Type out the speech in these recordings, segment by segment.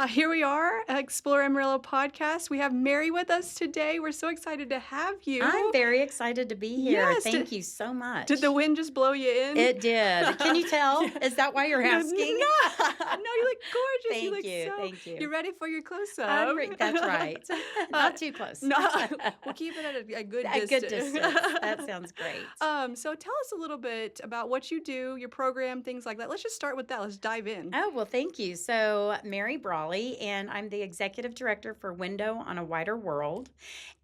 Here we are, Explore Amarillo Podcast. We have Mary with us today. We're so excited to have I'm you. very excited to be here. Yes. Thank you so Did the much. wind just blow you in? It did. Can you tell? Yeah. Is that why you're No, asking? you look gorgeous. You Thank look you. so. Thank You you. ready for your close-up? That's right. uh, Not too close. no, we'll keep it at a good A good distance. distance. That sounds great. So tell us a little bit about what you do, your program, things like that. Let's just start with that. Let's dive in. Oh, well, thank you. So, Mary Bralley, and I'm the executive director for Window on a Wider World.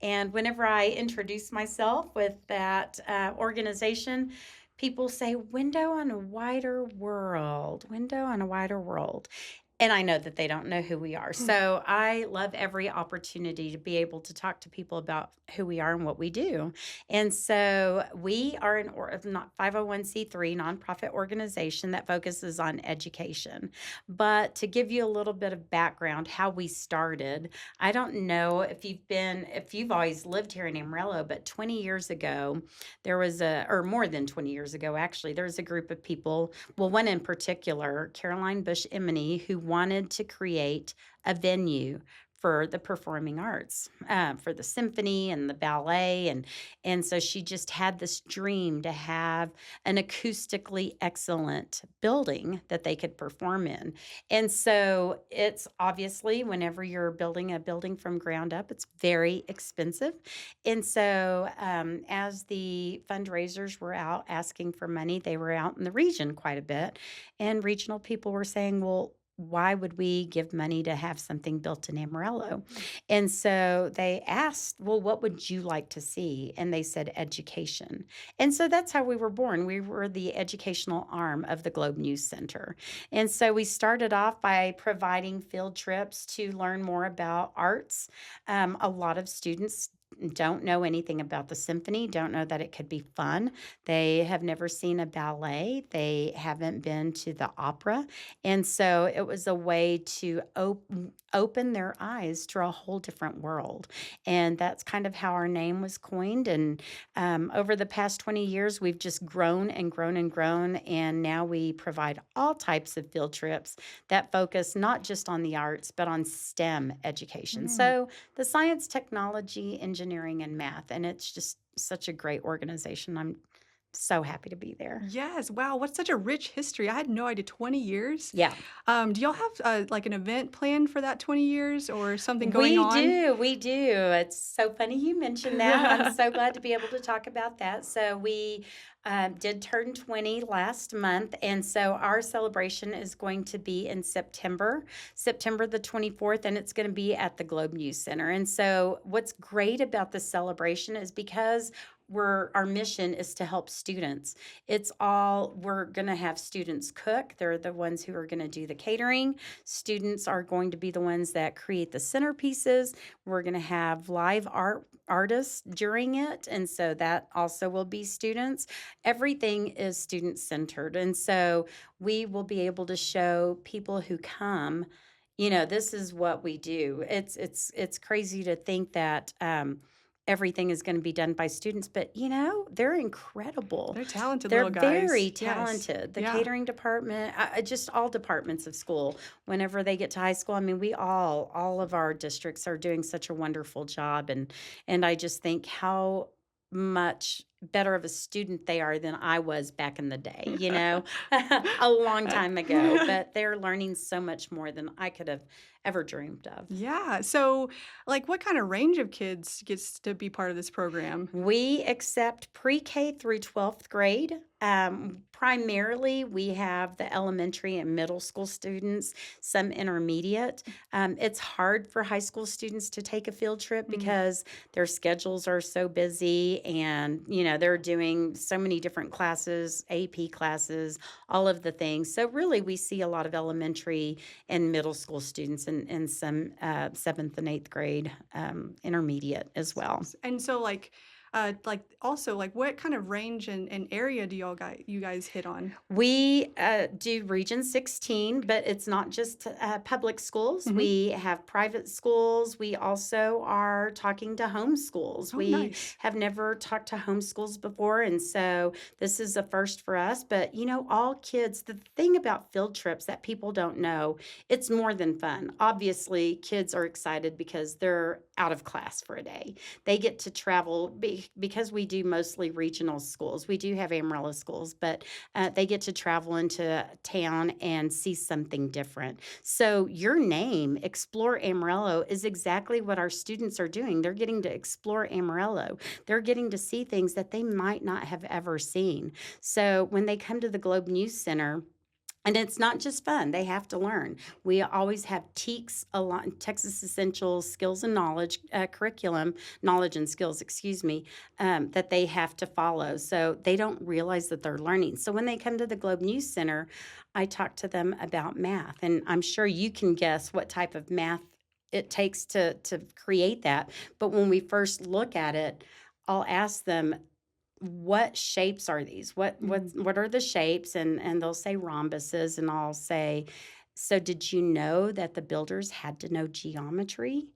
And whenever I introduce myself with that organization, people say, Window on a Wider World, Window on a Wider World. And I know that they don't know who we are. So I love every opportunity to be able to talk to people about who we are and what we do. And so we are an not 501c3 nonprofit organization that focuses on education. But to give you a little bit of background, how we started, I don't know if you've always lived here in Amarillo, but 20 years ago, or more than 20 years ago, actually, there was a group of people, well, one in particular, Caroline Bush Emeny, who wanted to create a venue for the performing arts, for the symphony and the ballet. And so she just had this dream to have an acoustically excellent building that they could perform in. And so it's obviously, whenever you're building a building from ground up, it's very expensive. And so as the fundraisers were out asking for money, they were out in the region quite a bit. And regional people were saying, well, why would we give money to have something built in Amarillo? And so they asked, well, what would you like to see? And they said education. And so that's how we were born. We were the educational arm of the Globe News Center. And so we started off by providing field trips to learn more about arts. A lot of students don't know anything about the symphony, don't know that it could be fun. They have never seen a ballet. They haven't been to the opera. And so it was a way to open their eyes to a whole different world. And that's kind of how our name was coined. And over the past 20 years, we've just grown and grown and grown. And now we provide all types of field trips that focus not just on the arts, but on STEM education. So the science, technology, engineering, and math. And it's just such a great organization. I'm so happy to be there. Yes. Wow. What's such a rich history. I had no idea. 20 years. Yeah. Do y'all have like an event planned for that 20 years or something going on? We do. It's so funny you mentioned that. I'm so glad to be able to talk about that. So we did turn 20 last month, and so our celebration is going to be in September the 24th, and it's going to be at the Globe News Center. And so what's great about the celebration is because our mission is to help students. We're going to have students cook. They're the ones who are going to do the catering. Students are going to be the ones that create the centerpieces. We're going to have live artists during it, and so that also will be students. Everything is student-centered, and so we will be able to show people who come, this is what we do. It's crazy to think that everything is going to be done by students, but they're incredible. They're talented They're little guys. very Yes. talented. The Yeah. catering department, just all departments of school, whenever they get to high school, I mean, all of our districts are doing such a wonderful job. And I just think how much better of a student they are than I was back in the day, a long time ago. But they're learning so much more than I could have ever dreamed of. Yeah. So, like, what kind of range of kids gets to be part of this program? We accept pre-K through 12th grade. Primarily, we have the elementary and middle school students, some intermediate. It's hard for high school students to take a field trip because their schedules are so busy and, they're doing so many different classes, AP classes, all of the things. So really, we see a lot of elementary and middle school students and some 7th and 8th grade intermediate as well. And so, like, Like also, like what kind of range and area do you guys hit on? We do Region 16, but it's not just public schools. Hmm. We have private schools. We also are talking to homeschools. Oh, We nice. have never talked to homeschools before, and so this is a first for us. But all kids, the thing about field trips that people don't know, it's more than fun. Obviously, kids are excited because they're out of class for a day. They get to travel because we do mostly regional schools. We do have Amarillo schools, but they get to travel into town and see something different. So, your name, Explore Amarillo, is exactly what our students are doing. They're getting to explore Amarillo, they're getting to see things that they might not have ever seen. So, when they come to the Globe News Center, and it's not just fun, they have to learn. We always have TEKS, Texas Essentials Skills and Knowledge curriculum, knowledge and skills, excuse me, that they have to follow. So they don't realize that they're learning. So when they come to the Globe News Center, I talk to them about math. And I'm sure you can guess what type of math it takes to create that. But when we first look at it, I'll ask them, what shapes are these? What are the shapes? And they'll say rhombuses, and I'll say, so did you know that the builders had to know geometry?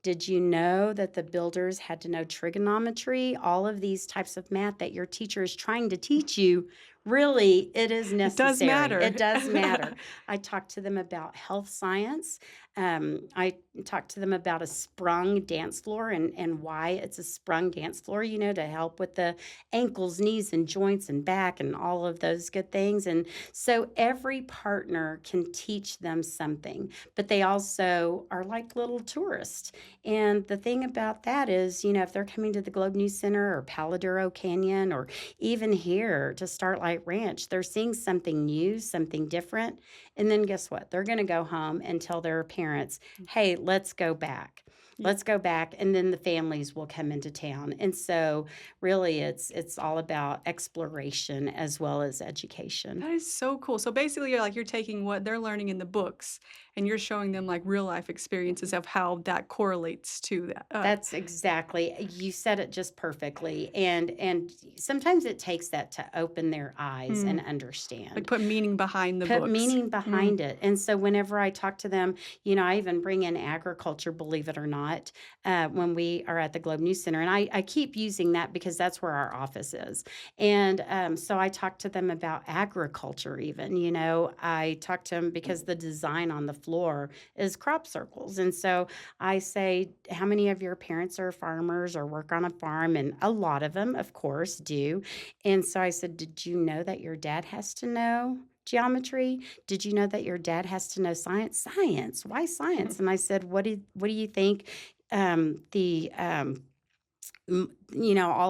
Did you know that the builders had to know trigonometry? All of these types of math that your teacher is trying to teach you, really, it is It does necessary. matter. It does matter. I talk to them about health science. I talk to them about a sprung dance floor and why it's a sprung dance floor, to help with the ankles, knees, and joints and back and all of those good things. And so every partner can teach them something, but they also are like little tourists. And the thing about that is, if they're coming to the Globe News Center or Paladuro Canyon or even here to Starlight Ranch, they're seeing something new, something different. And then guess what? They're going to go home and tell their parents, hey, let's go back. Yeah. Let's go back, and then the families will come into town. And so really it's all about exploration as well as education. That is so cool. So basically, you're taking what they're learning in the books and you're showing them like real life experiences of how that correlates to that. That's exactly. You said it just perfectly. And sometimes it takes that to open their eyes and Like understand. put meaning behind the Put books. meaning behind it. And so whenever I talk to them, I even bring in agriculture, believe it or not, when we are at the Globe News Center. And I keep using that because that's where our office is. And so I talk to them about agriculture even. I talk to them because the design on the floor is crop circles. And so I say, how many of your parents are farmers or work on a farm? And a lot of them, of course, do. And so I said, did you know that your dad has to know geometry? Did you know that your dad has to know science? Science. Why science? And I said, what do you think all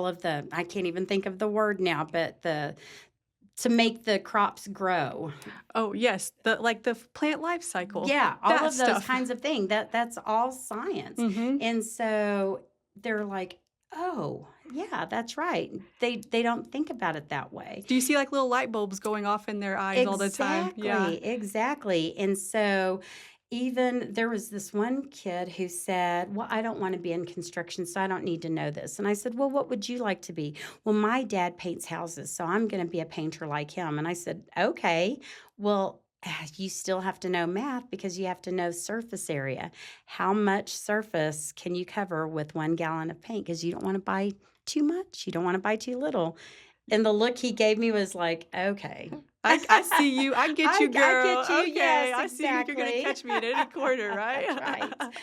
of the, I can't even think of the word now, but to make the crops grow. Oh, yes. The plant life cycle. Yeah, all That of those stuff. kinds of things. That's all science. Mhm. And so they're like, oh, yeah, that's right. They don't think about it that way. Do you see like little light bulbs going off in their eyes all the time? Yeah. Exactly. And so even there was this one kid who said, well, I don't want to be in construction, so I don't need to know this. And I said, well, what would you like to be? Well, my dad paints houses, so I'm going to be a painter like him. And I said, okay, well, you still have to know math because you have to know surface area. How much surface can you cover with 1 gallon of paint? Because you don't want to buy too much. You don't want to buy too little. And the look he gave me was like, okay. I see you. I get you, girl. I get you. Okay. Yes, I see you. You're going to exactly. catch me at any corner, right? That's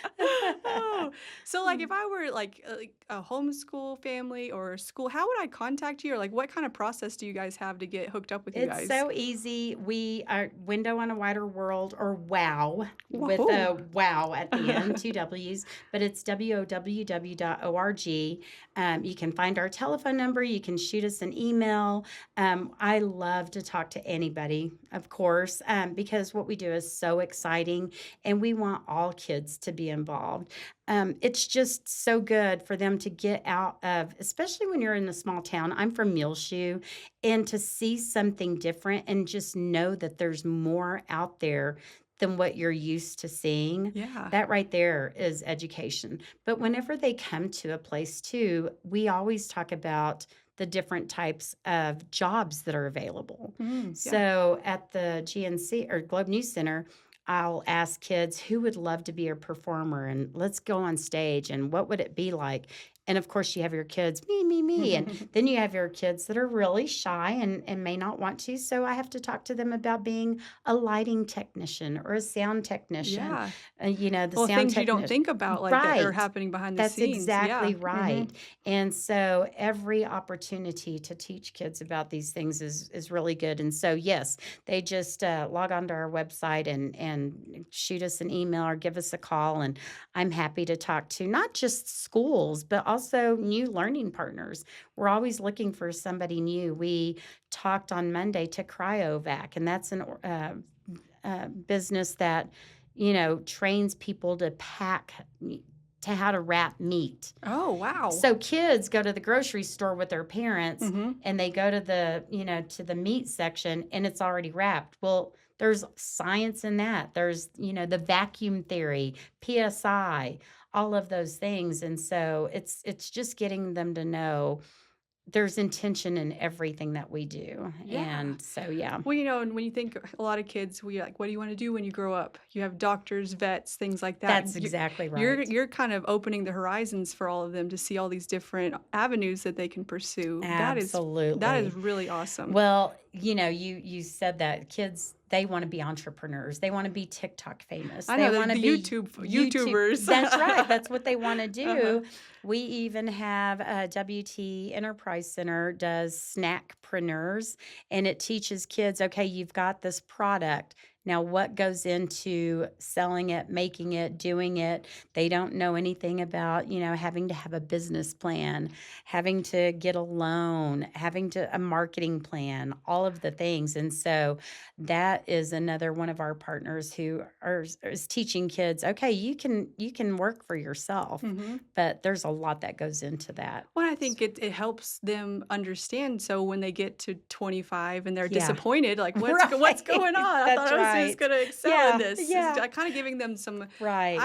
Oh. right. So, like, if I were like a homeschool family or school, how would I contact you? Or, like, what kind of process do you guys have to get hooked up with you It's guys? so easy. We are Window on a Wider World, or WOW, with Whoa. a wow at the end, 2 W's, but it's WOWW.org. You can find our telephone number. You can shoot us an email. I love to talk to anybody, of course, because what we do is so exciting, and we want all kids to be involved. It's just so good for them to get out of, especially when you're in a small town. I'm from Muleshoe, and to see something different and just know that there's more out there than what you're used to seeing, Yeah. that right there is education. But whenever they come to a place too, we always talk about the different types of jobs that are available. Yeah. So at the GNC or Globe News Center, I'll ask kids who would love to be a performer and let's go on stage and what would it be like? And of course, you have your kids, me. And then you have your kids that are really shy and may not want to. So I have to talk to them about being a lighting technician or a sound technician. Yeah. The Well, sound things you don't technician. think about like that are Right. happening behind the That's scenes. Yeah. exactly right. And so every opportunity to teach kids about these things is really good. And so, yes, they just log onto our website and shoot us an email or give us a call. And I'm happy to talk to not just schools, but also new learning partners. We're always looking for somebody new. We talked on Monday to Cryovac, and that's an business that, trains people to to how to wrap meat. Oh, wow. So kids go to the grocery store with their parents Mhm. and they go to the meat section and it's already wrapped. Well, there's science in that. There's, the vacuum theory, PSI, all of those things. And so it's just getting them to know there's intention in everything that we do. Yeah. And so yeah. Well, and when you think a lot of kids, we like, what do you want to do when you grow up? You have doctors, vets, things like that. That's exactly You're right. you're kind of opening the horizons for all of them to see all these different avenues that they can pursue. That is Absolutely. really awesome. Well, you said that kids they want to be entrepreneurs. They want to be TikTok famous. I They know want to the be YouTube. YouTubers. That's right. That's what they want to Uh-huh. do. We even have WT Enterprise Center does snackpreneurs, and it teaches kids, okay, you've got this product. Now, what goes into selling it, making it, doing it? They don't know anything about, having to have a business plan, having to get a loan, having to a marketing plan, all of the things. And so that is another one of our partners who is teaching kids, okay, you can work for yourself, Mhm. but there's a lot that goes into that. Well, I think it helps them understand, so when they get to 25 and they're Yeah. disappointed, like, "What's Right. going on? I thought That's I was just right. gonna excel in Yeah. this." Is Yeah. kinda giving them some Right.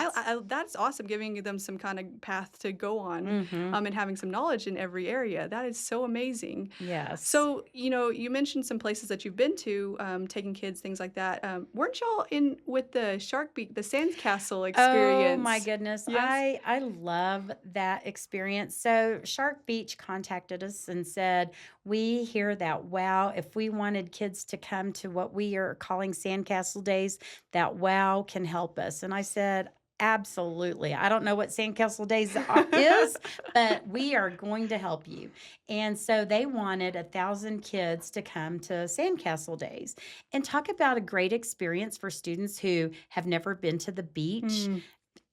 that's awesome, giving them some kinda path to go on, Mm-hmm. and having some knowledge in every area. That is so amazing. Yes. So, you mentioned some places that you've been to, taking kids, things like that. Weren't y'all in with the the Sandcastle Oh my experience? goodness. Yes? I love that experience. So Shark Beach contacted us and said, "We hear that wow, if we wanted kids to come to what we are calling Sandcastle Days, that wow can help us." And I said, "Absolutely. I don't know what Sandcastle Days is, but we are going to help you." And so they wanted 1,000 kids to come to Sandcastle Days and talk about a great experience for students who have never been to the beach, Mm,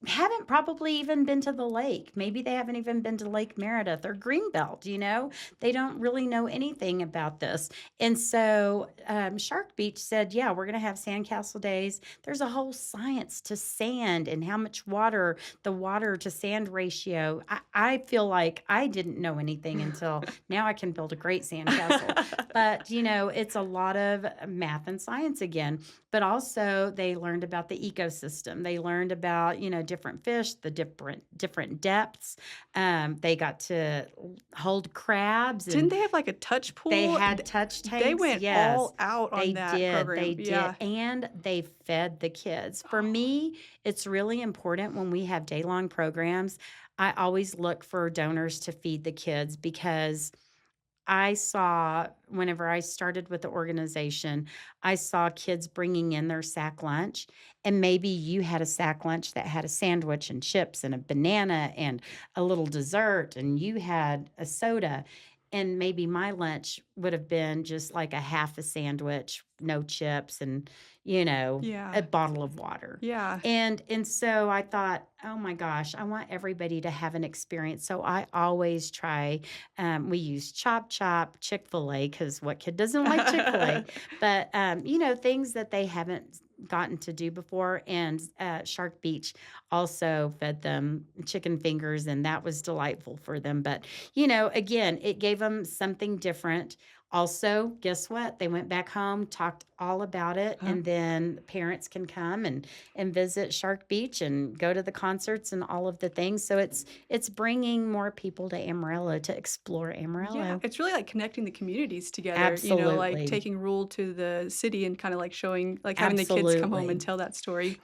haven't probably even been to the lake. Maybe they haven't even been to Lake Meredith or Greenbelt. They don't really know anything about this. And so Shark Beach said, yeah, we're going to have Sandcastle Days. There's a whole science to sand and how much water, the water to sand ratio. I feel like I didn't know anything until now I can build a great sandcastle. But, it's a lot of math and science again. But also they learned about the ecosystem. They learned about, different fish, the different depths. They got to hold crabs Didn't and they have, like, a touch they pool? had touch They tanks. went Yes, all out on they that did. program. They did. Yeah. And they fed the kids. For me, it's really important when we have day long programs. I always look for donors to feed the kids because I saw whenever I started with the organization, I saw kids bringing in their sack lunch, and maybe you had a sack lunch that had a sandwich and chips and a banana and a little dessert, and you had a soda. And maybe my lunch would have been just like a half a sandwich, no chips, and Yeah. a bottle of water. Yeah. And so I thought, oh my gosh, I want everybody to have an experience. So I always try we use Chop Chop, Chick-fil-A, because what kid doesn't like Chick-fil-A? But, things that they haven't gotten to do before. And Shark Beach also fed them chicken fingers, and that was delightful for them. But, again, it gave them something different. Also, guess what? They went back home, talked all about it, Huh? and then parents can come and visit Shark Beach and go to the concerts and all of the things. So it's bringing more people to Amarillo to explore Yeah, Amarillo. it's really like connecting the communities together, like Absolutely. taking rule to the city and kind of like showing, like having the kids come home and Absolutely. tell that story.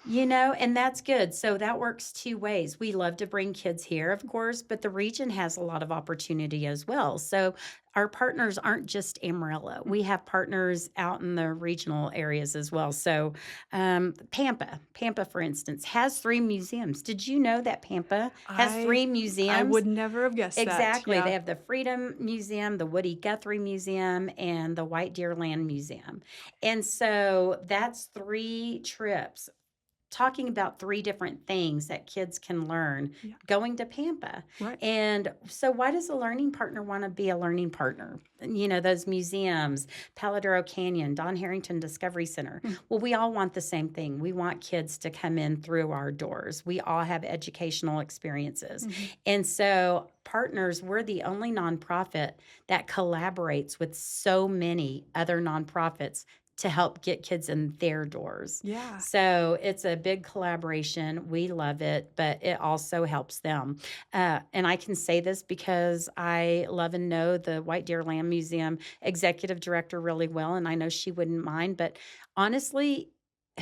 And that's good. So that works two ways. We love to bring kids here, of course, but the region has a lot of opportunity as well. So our partners aren't just Amarillo. Mm. We have partners out in the regional areas as well. So Pampa, for instance, has three museums. Did you know that Pampa has I three I museums? would never have guessed that. Exactly. They Yeah. have the Freedom Museum, the Woody Guthrie Museum, and the White Deer Land Museum. And so that's three trips talking about three different things that kids can learn Yeah. going to Pampa. Right. And so, why does a learning partner want to be a learning partner? Those museums, Paladaro Canyon, Don Harrington Discovery Center. Mm. Well, we all want the same thing. We want kids to come in through our doors. We all have educational experiences. Mhm. And so, partners, we're the only nonprofit that collaborates with so many other nonprofits to help get kids in their doors. Yeah. So it's a big collaboration. We love it, but it also helps them. And I can say this because I love and know the White Deer Land Museum executive director really well, and I know she wouldn't mind. But honestly,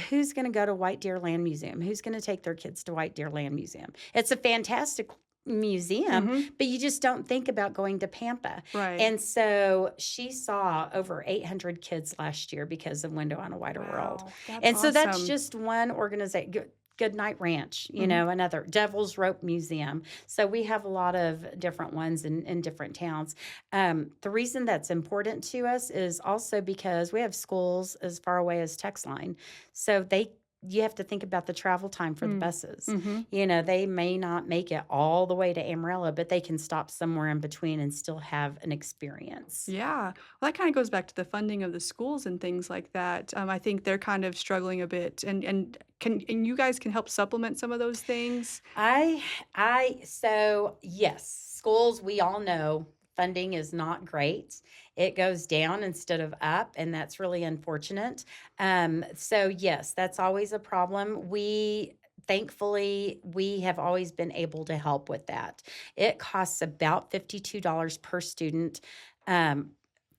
who's going to go to White Deer Land Museum? Who's going to take their kids to White Deer Land Museum? It's a fantastic museum, Mhm. but you just don't think about going to Pampa. Right. And so she saw over 800 kids last year because of Window on a Wider World. Wow, that's And so that's awesome. just one organization. Good Night Ranch, Mhm. another Devil's Rope Museum. So we have a lot of different ones in different towns. The reason that's important to us is also because we have schools as far away as Texline. So you have to think about the travel time for the Mm. buses. Mhm. They may not make it all the way to Amarillo, but they can stop somewhere in between and still have an experience. Yeah. Well, that kinda goes back to the funding of the schools and things like that. I think they're kind of struggling a bit, and you guys can help supplement some of those things? I so yes, schools, we all know funding is not great. It goes down instead of up, and that's really unfortunate. So yes, that's always a problem. Thankfully, we have always been able to help with that. It costs about $52 um,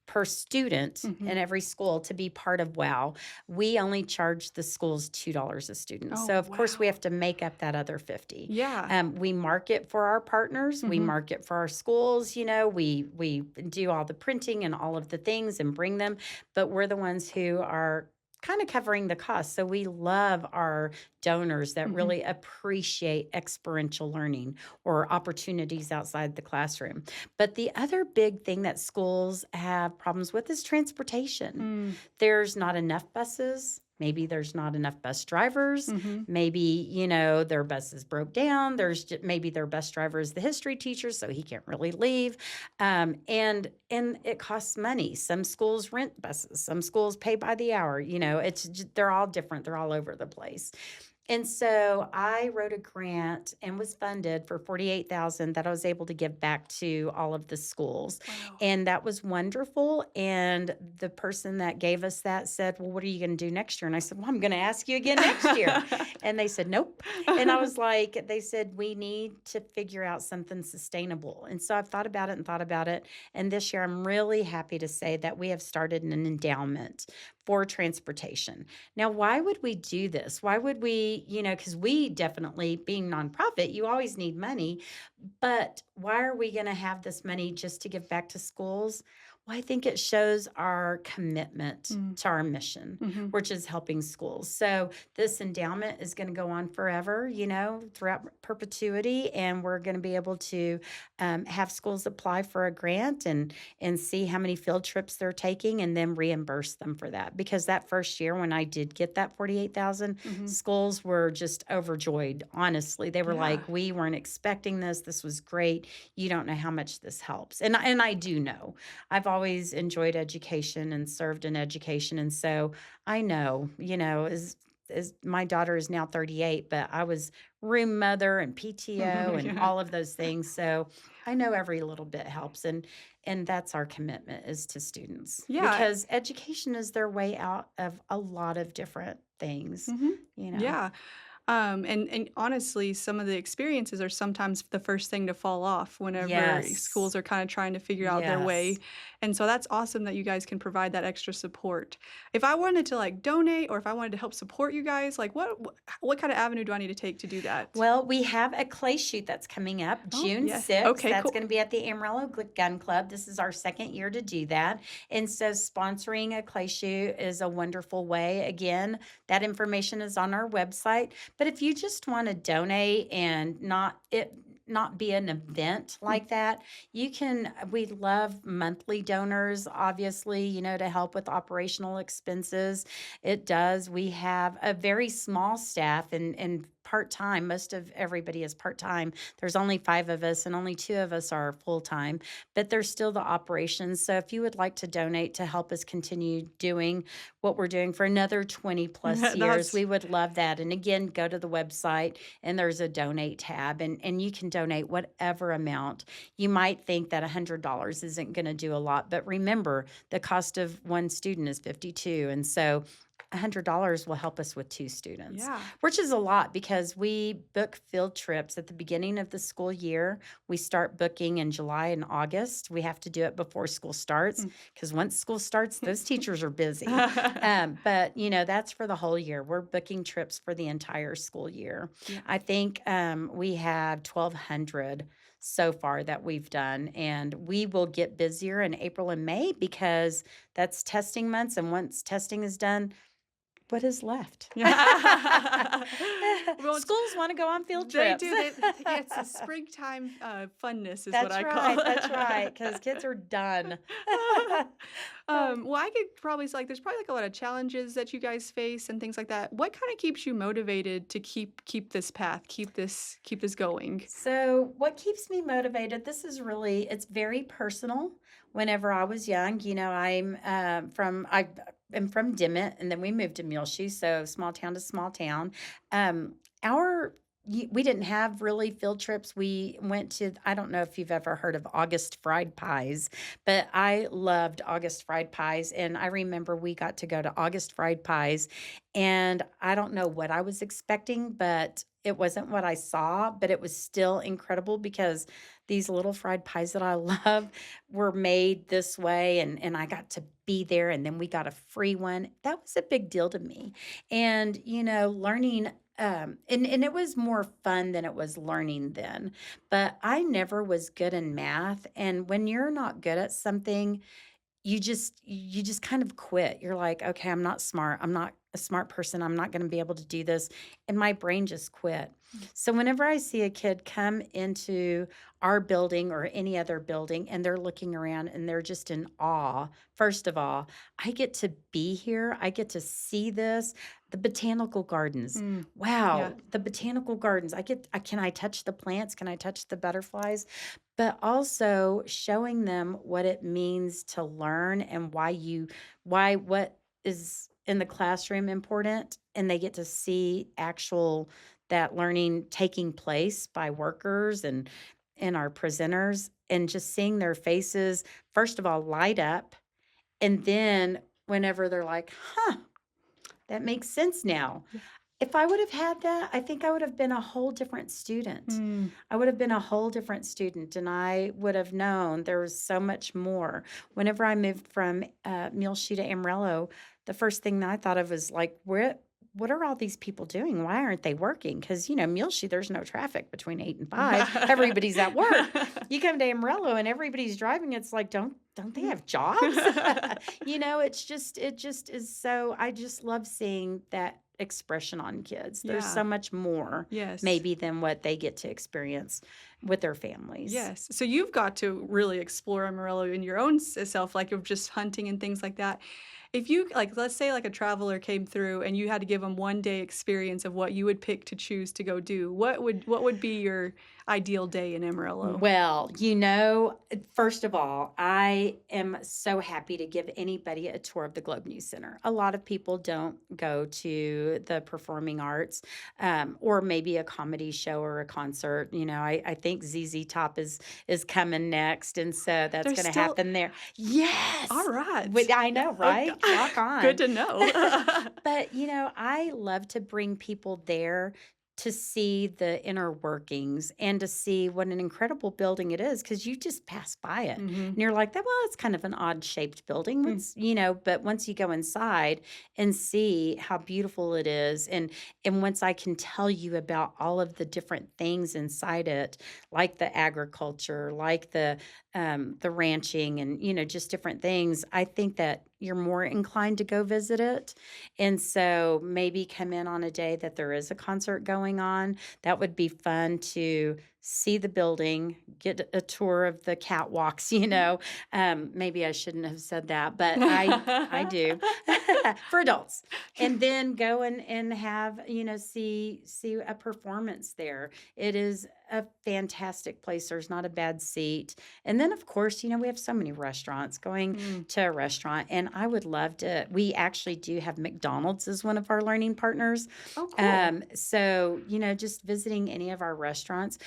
per student in Mhm. every school to be part of WOW. We only charge the schools $2 a student. Oh, So of course we wow. have to make up that other 50. Yeah. We market for our partners, we Mhm. market for our schools, we do all the printing and all of the things and bring them, but we're the ones who are kind of covering the cost. So we love our donors that Mhm. really appreciate experiential learning or opportunities outside the classroom. But the other big thing that schools have problems with is transportation. Mm. There's not enough buses. Maybe there's not enough bus drivers. Mhm. Maybe, their buses broke down. Maybe their bus driver is the history teacher, so he can't really leave. And it costs money. Some schools rent buses. Some schools pay by the hour. They're all different. They're all over the place. And so I wrote a grant and was funded for 48,000 that I was able to give back to all of the schools. Wow. And that was wonderful. And the person that gave us that said, "Well, what are you going to do next year?" And I said, "Well, I'm going to ask you again next year." And they said, "Nope." And I was like, they said, "We need to figure out something sustainable." And so I've thought about it and thought about it. And this year, I'm really happy to say that we have started an endowment for transportation. Now, why would we do this? Why would we, because we definitely, being nonprofit, you always need money. But why are we going to have this money just to give back to schools? Well, I think it shows our commitment Mm. to our mission, Mhm. which is helping schools. So this endowment is going to go on forever, throughout perpetuity, and we're going to be able to have schools apply for a grant and see how many field trips they're taking, and then reimburse them for that. Because that first year when I did get that 48,000, Mhm. schools were just overjoyed. Honestly, they were Yeah. like, "We weren't expecting this. This was great. You don't know how much this helps." And I do know. I've always enjoyed education and served in education, and so I know, my daughter is now 38, but I was room mother and PTO and Yeah. all of those things. So I know every little bit helps. And that's our commitment is to students Yeah. because education is their way out of a lot of different things, Mhm. you know. Yeah. And honestly, some of the experiences are sometimes the first thing to fall off whenever Yes. schools are kind of trying to figure out their way. Yes. And so that's awesome that you guys can provide that extra support. If I wanted to like donate or if I wanted to help support you guys, like what kind of avenue do I need to take to do that? Well, we have a clay shoot that's coming up Oh, June yes. 6th. Okay, That's cool. going to be at the Amarillo Gun Club. This is our second year to do that. And so sponsoring a clay shoot is a wonderful way. Again, that information is on our website. But if you just want to donate and not be an event like that, we love monthly donors, obviously, to help with operational expenses. It does. We have a very small staff and part-time. Most of everybody is part-time. There's only 5 of us and only 2 of us are full-time, but there's still the operations. So if you would like to donate to help us continue doing what we're doing for another 20 plus years, That's we would love that. And again, go to the website and there's a donate tab and you can donate whatever amount. You might think that $100 isn't going to do a lot, but remember the cost of one student is 52. And so $100 will help us with 2 students, yeah. which is a lot because we book field trips at the beginning of the school year. We start booking in July and August. We have to do it before school starts because once school starts, those teachers are busy. But that's for the whole year. We're booking trips for the entire school year. Yeah. I think we have 1,200 so far that we've done, and we will get busier in April and May because that's testing months. And once testing is done, what is left? Yeah. Well, Schools want to go on field they trips. do. Yeah, it's a springtime funness, is what That's I call right. That's it. right. Because kids are done. Well, I could probably say, like, there's probably like a lot of challenges that you guys face and things like that. What kind of keeps you motivated to keep this path, keep this going? So, what keeps me motivated? It's very personal. Whenever I was young, I am from Dimmitt, and then we moved to Muleshoe, so small town to small town. Um, we didn't have really field trips. We went to, I don't know if you've ever heard of August fried pies, but I loved August fried pies. And I remember we got to go to August fried pies, and I don't know what I was expecting, but it wasn't what I saw, but it was still incredible because these little fried pies that I love were made this way, and I got to be there, and then we got a free one. That was a big deal to me. And, learning, and it was more fun than it was learning then. But I never was good in math. And when you're not good at something, you just kind of quit. You're like, okay, I'm not smart. I'm not a smart person. I'm not going to be able to do this. And my brain just quit. So whenever I see a kid come into our building or any other building and they're looking around and they're just in awe, first of all, I get to be here. I get to see this. The botanical gardens. Mm, yeah. Wow, the botanical gardens. Can I touch the plants? Can I touch the butterflies? But also showing them what it means to learn and why what is in the classroom important, and they get to see actual that learning taking place by workers and our presenters, and just seeing their faces first of all light up, and then whenever they're like, huh, that makes sense now. Yeah. If I would have had that, I think I would have been a whole different student. Mm. I would have been a whole different student, and I would have known there was so much more. Whenever I moved from Muleshoe to Amarillo, the first thing that I thought of was like, what are all these people doing? Why aren't they working? Because, Muleshoe, there's no traffic between 8 and 5. Everybody's at work. You come to Amarillo and everybody's driving. It's like, don't they have jobs? It just is so, I just love seeing that expression on kids. There's Yeah. so much more Yes. maybe than what they get to experience with their families. Yes. So you've got to really explore Amarillo in your own self, like of just hunting and things like that. If you like, let's say like a traveler came through and you had to give them 1 day experience of what you would pick to choose to go do, what would be your ideal day in Amarillo? Well, first of all, I am so happy to give anybody a tour of the Globe News Center. A lot of people don't go to the performing arts, or maybe a comedy show or a concert. I think ZZ Top is coming next, and so that's There's going to still happen there. Yes, alright. I know, Okay. right? Rock Good on. to know. But I love to bring people there to see the inner workings and to see what an incredible building it is, because you just pass by it and Mhm. you're like, well, it's kind of an odd shaped building. Mm. But once you go inside and see how beautiful it is, and once I can tell you about all of the different things inside it, like the agriculture, like the ranching, and just different things, I think that you're more inclined to go visit it. And so maybe come in on a day that there is a concert going on. That would be fun to see the building, get a tour of the catwalks, Maybe I shouldn't have said that, but I do for adults. And then go and have, see a performance there. It is a fantastic place. There's not a bad seat. And then of course, we have so many restaurants. Going Mm. to a restaurant, and I would love to. We actually do have McDonald's as one of our learning partners. Oh, cool. So just visiting any of our restaurants.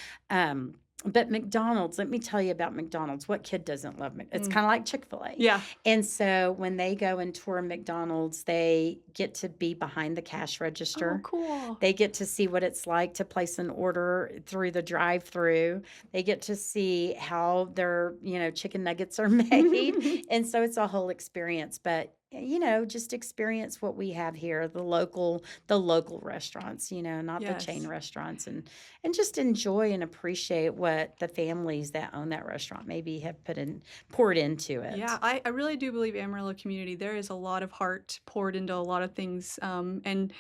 But McDonald's, let me tell you about McDonald's. What kid doesn't love It's Mm. kind of like Chick-fil-A. Yeah. And so when they go and tour McDonald's, they get to be behind the cash Oh, register. cool. They get to see what it's like to place an order through the drive-through. They get to see how their, chicken nuggets are made. And so it's a whole experience. But just experience what we have here, the local restaurants, not the chain Yes. restaurants, and just enjoy and appreciate what the families that own that restaurant maybe have poured into Yeah, it. I really do believe Amarillo community, there is a lot of heart poured into a lot of things. And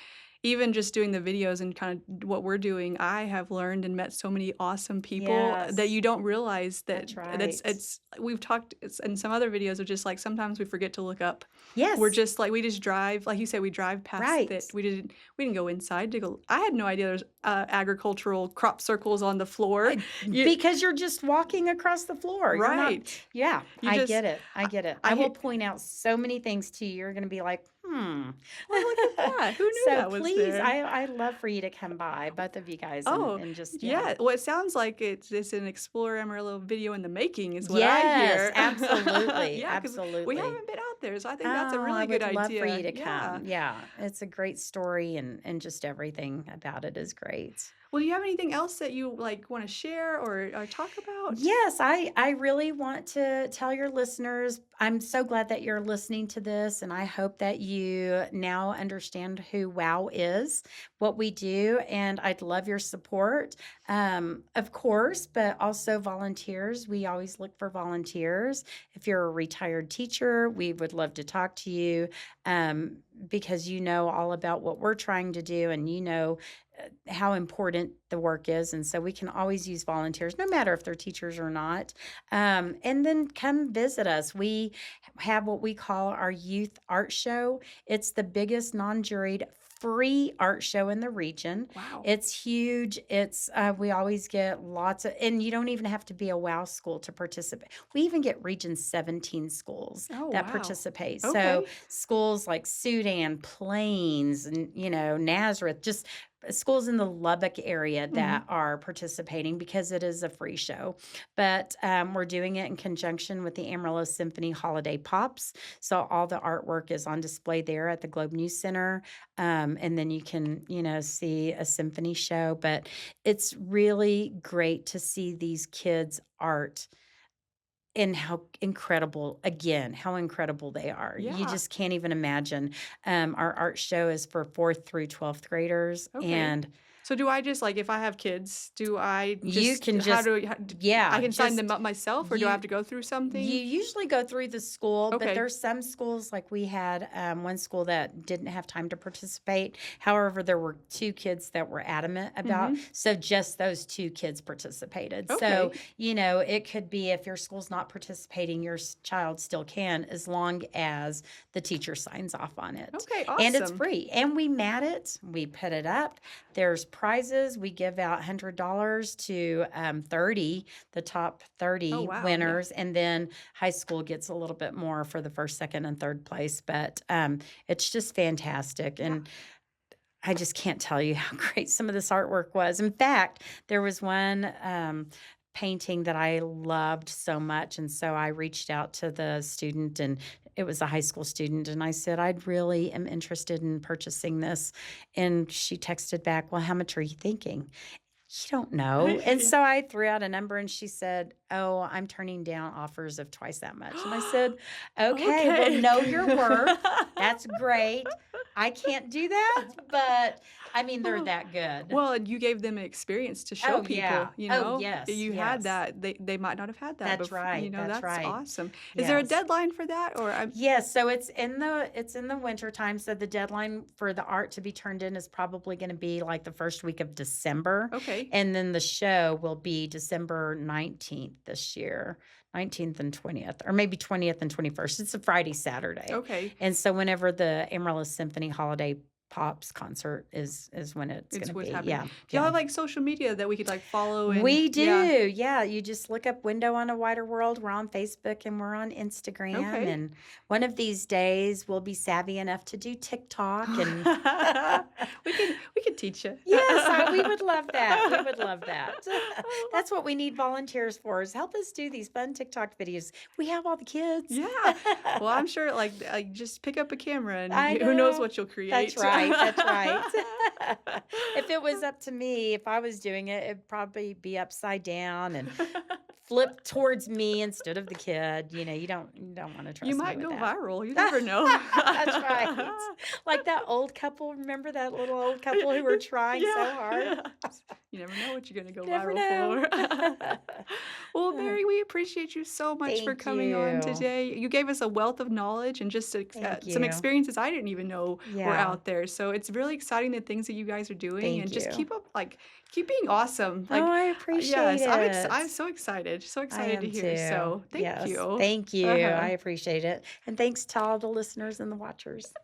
even just doing the videos and kind of what we're doing, I have learned and met so many awesome people that Yes, you don't realize that's that's right. it's we've talked in some other videos of just like sometimes we forget to look up. We're Yes, just like we just drive, like you said, we drive past right. that. We didn't go inside to go. I had no idea there's agricultural crop circles on the floor. You Because you're just walking across the floor. You're not, right. yeah, You I just get it. I get it. I I hear will point out so many things to you. You're going to be like, well, look at that. Who knew So that was please, there? I'd love for you to come by, both of you guys, and, Oh, and just, yeah. yeah. Well, it sounds like it's an Explore Amarillo video in the making is what I Yes, hear. absolutely. Yeah, because we Absolutely. haven't been out there, so I think that's a Oh, I really good would love for idea. you to Yeah. come. Yeah, it's a great story, and just everything about it is great. Well, do you have anything else that you, like, wanna share or talk about? Yes, I really want to tell your listeners, I'm so glad that you're listening to this, and I hope that you now understand who WOW is, what we do, and I'd love your support, of course, but also volunteers. We always look for volunteers. If you're a retired teacher, we would love to talk to you, because you know all about what we're trying to do, and how important the work is. And so we can always use volunteers, no matter if they're teachers or not. And then come visit us. We have what we call our youth art show. It's the biggest non-juried free art show in the region. Wow. It's huge. We always get lots of, and you don't even have to be a WOW school to participate. We even get Region 17 schools Oh, that wow. participate. So Okay. schools like Sudan, Plains, and Nazareth, just schools in the Lubbock area that Mhm. are participating, because it is a free show. But we're doing it in conjunction with the Amarillo Symphony Holiday Pops. So all the artwork is on display there at the Globe News Center. And then you can, see a symphony show. But it's really great to see these kids' art, and how incredible they are. You Yeah. just can't even imagine. Our art show is for 4th through 12th graders, Okay. and So do I just like if I have kids, do I You just can just I yeah, can sign them just up myself or do I have you to go through You something? usually go through the school, but Okay. there's some schools like we had one school that didn't have time to participate. However, there were two kids that were adamant about, Mhm. so just those two kids participated. So, Okay. it could be if your school's not participating, your child still can as long as the teacher signs off on it. Okay, And it's awesome. free. And we mat it, we put it up. There's prizes. We give out $100 to 30, the top Oh, 30 wow. Yeah. winners. And then high school gets a little bit more for the first, second, and third place. But it's just fantastic. Yeah. And I just can't tell you how great some of this artwork was. In fact, there was one painting that I loved so much. And so I reached out to the student, and it was a high school student. And I said, I really am interested in purchasing this. And she texted back, well, how much are you thinking? You don't know. And Yeah. so I threw out a number and she said, oh, I'm turning down offers of twice that much. And I said, okay, well, Okay. know your worth. That's great. I can't do that, but I mean, they're that good. Well, and you gave them an experience to show Oh, yeah. people, you Oh, know? yes. You had Yes. that. They might not have had that That's before, you right. know, That's that's right. awesome. Is there a Yes. deadline for that or I'm Yes, so it's in the winter time. So the deadline for the art to be turned in is probably going to be like the first week of December. Okay. And then the show will be December 19th this year, 19th and 20th, or maybe 20th and 21st. It's a Friday, Saturday. Okay. And so whenever the Amarillo Symphony Holiday Pops concert is when it's It's going to what's be. happening. Yeah. Do y'all Yeah. have like social media that we could like follow and We do. yeah. Yeah. You just look up Window on a Wider World. We're on Facebook and we're on Instagram. Okay. And one of these days we'll be savvy enough to do TikTok. And we can teach you. yes, we would love that. We would love that. That's what we need volunteers for, is help us do these fun TikTok videos. We have all the kids. Yeah. Well, I'm sure like just pick up a camera and I who knows know. what you'll create. That's right. That's right. If it was up to me, if I was doing it, it'd probably be upside down and flip towards me instead of the kid. You don't want to trust You me might with go that. viral. You never know. That's right. Like that old couple. Remember that little old couple who were trying so hard? You never know what you're going to go Never viral know. for. Well, Mary, we appreciate you so much for Thank coming on you. today. You gave us a wealth of knowledge and just Thank some you. experiences I didn't even know were Yeah. out there. So it's really exciting the things that you guys are doing Thank and just you. keep up, keep being awesome. Oh, I Yes, appreciate I'm it. so excited. So I excited to am hear. too. So thank Yes. you. Thank you. Uh-huh. I appreciate it. And thanks to all the listeners and the watchers.